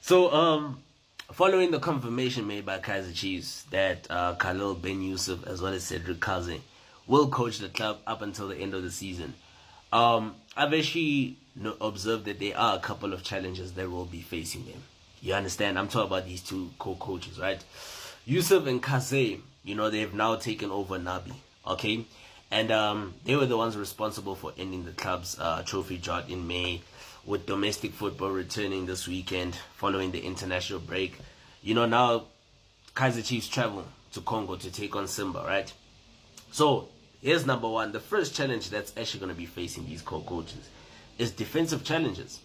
So, following the confirmation made by Kaizer Chiefs that Khalil Ben Yusuf as well as Cedric Kaizer will coach the club up until the end of the season, I've actually observed that there are a couple of challenges that will be facing them. You understand? I'm talking about these two co-coaches, right? Yusuf and Kaizer, they've now taken over Nabi, okay? And they were the ones responsible for ending the club's trophy drought in May, with domestic football returning this weekend following the international break. Now Kaizer Chiefs travel to Congo to take on Simba, right? So here's number one. The first challenge that's actually going to be facing these co-coaches is defensive challenges.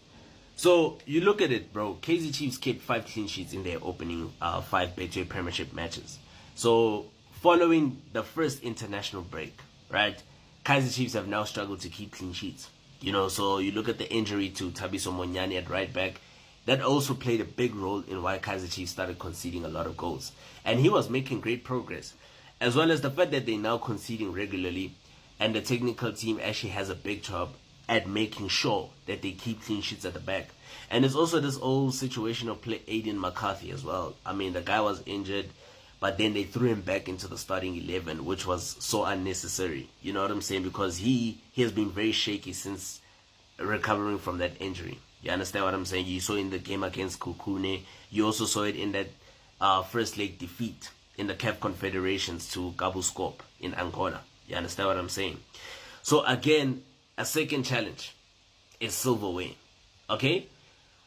So you look at it, bro. Kaizer Chiefs kept 5 clean sheets in their opening 5 Betway Premiership matches. So following the first international break, right, Kaizer Chiefs have now struggled to keep clean sheets. So you look at the injury to Thabiso Monyane at right back. That also played a big role in why Kaizer Chiefs started conceding a lot of goals. And he was making great progress. As well as the fact that they're now conceding regularly. And the technical team actually has a big job at making sure that they keep clean sheets at the back. And it's also this old situation of Aiden McCarthy as well. I mean, the guy was injured, but then they threw him back into the starting 11, which was so unnecessary. You know what I'm saying? Because he has been very shaky since recovering from that injury. You understand what I'm saying? You saw in the game against Kukune. You also saw it in that first leg defeat in the CAF Confederations to Gabuskop in Angola. You understand what I'm saying? So again, a second challenge is silverware. Okay?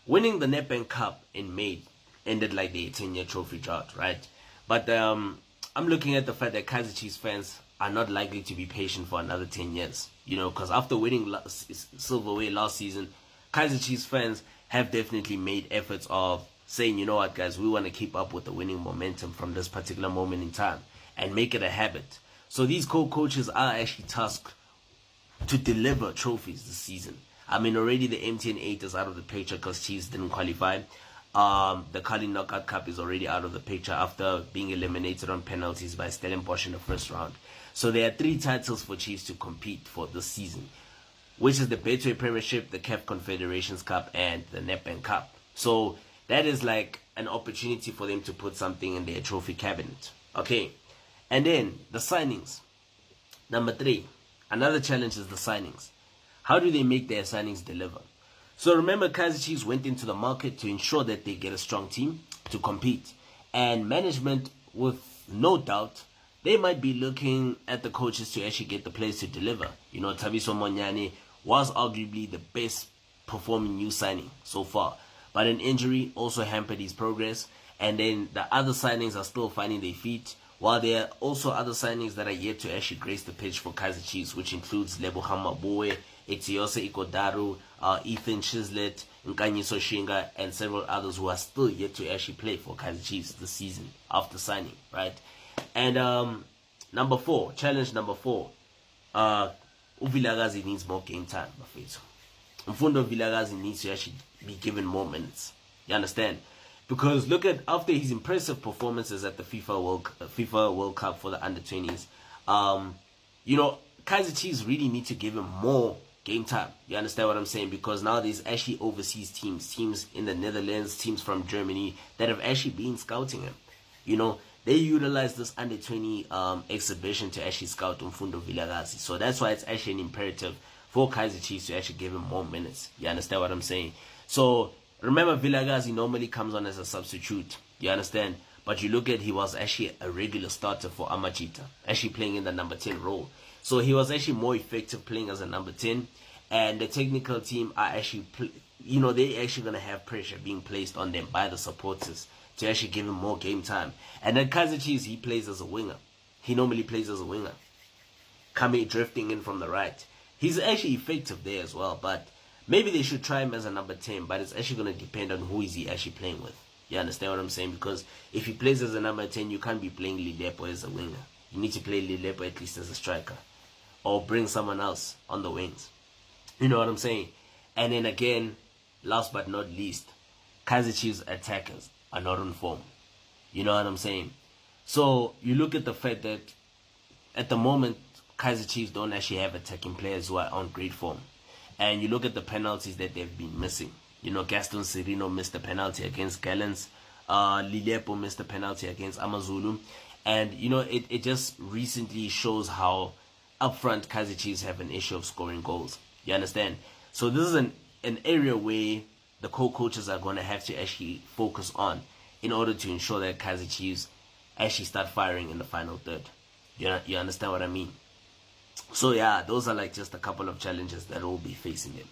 Winning the Nedbank Cup in May ended like the 10-year trophy drought, right? But I'm looking at the fact that Kaizer Chiefs fans are not likely to be patient for another 10 years. Because after winning silverware last season, Kaizer Chiefs fans have definitely made efforts of saying, you know what, guys, we want to keep up with the winning momentum from this particular moment in time and make it a habit. So these co-coaches are actually tasked to deliver trophies this season. I mean, already the MTN 8 is out of the picture because Chiefs didn't qualify. The Carling Knockout Cup is already out of the picture after being eliminated on penalties by Stellenbosch in the first round. So there are 3 titles for Chiefs to compete for this season, which is the Betway Premiership, the CAF Confederations Cup, and the Nedbank Cup. So that is like an opportunity for them to put something in their trophy cabinet. Okay. And then the signings. Number 3. Another challenge is the signings. How do they make their signings deliver? So remember, Kaizer Chiefs went into the market to ensure that they get a strong team to compete. And management, with no doubt, they might be looking at the coaches to actually get the players to deliver. Thabiso Monyane was arguably the best performing new signing so far. But an injury also hampered his progress. And then the other signings are still finding their feet. While there are also other signings that are yet to actually grace the pitch for Kaizer Chiefs, which includes Lebohang Maboe, Etiose Ikodaru, Ethan Chislett, Nkanyiso Shinga, and several others who are still yet to actually play for Kaizer Chiefs this season after signing, right? And challenge number 4, Uvilagazi needs more game time, Mafeto. Mfundo Vilagazi needs to actually be given more minutes. You understand? Because look at, after his impressive performances at the FIFA World Cup for the under-20s, Kaizer Chiefs really need to give him more game time. You understand what I'm saying? Because now there's actually overseas teams in the Netherlands, teams from Germany that have actually been scouting him. They utilize this under-20 exhibition to actually scout Mfundo Vilagazi. So that's why it's actually an imperative for Kaizer Chiefs to actually give him more minutes. You understand what I'm saying? So remember, Vilagazi normally comes on as a substitute. You understand? But you look at, he was actually a regular starter for Amachita, actually playing in the number 10 role. So he was actually more effective playing as a number 10. And the technical team are actually, they're actually going to have pressure being placed on them by the supporters to actually give him more game time. And then Kaizer Chiefs, he plays as a winger. He normally plays as a winger, drifting in from the right. He's actually effective there as well, but maybe they should try him as a number 10, but it's actually going to depend on who is he actually playing with. You understand what I'm saying? Because if he plays as a number 10, you can't be playing Lilepo as a winger. You need to play Lilepo at least as a striker, or bring someone else on the wings. You know what I'm saying? And then again, last but not least, Kaizer Chiefs attackers are not on form. You know what I'm saying? So you look at the fact that at the moment, Kaizer Chiefs don't actually have attacking players who are on great form. And you look at the penalties that they've been missing. Gaston Serino missed a penalty against Gallants. Lilepo missed a penalty against Amazulu. And, it just recently shows how up front Kaizer Chiefs have an issue of scoring goals. You understand? So this is an area where the co-coaches are going to have to actually focus on in order to ensure that Kaizer Chiefs actually start firing in the final third. You understand what I mean? So yeah, those are like just a couple of challenges that will be facing them.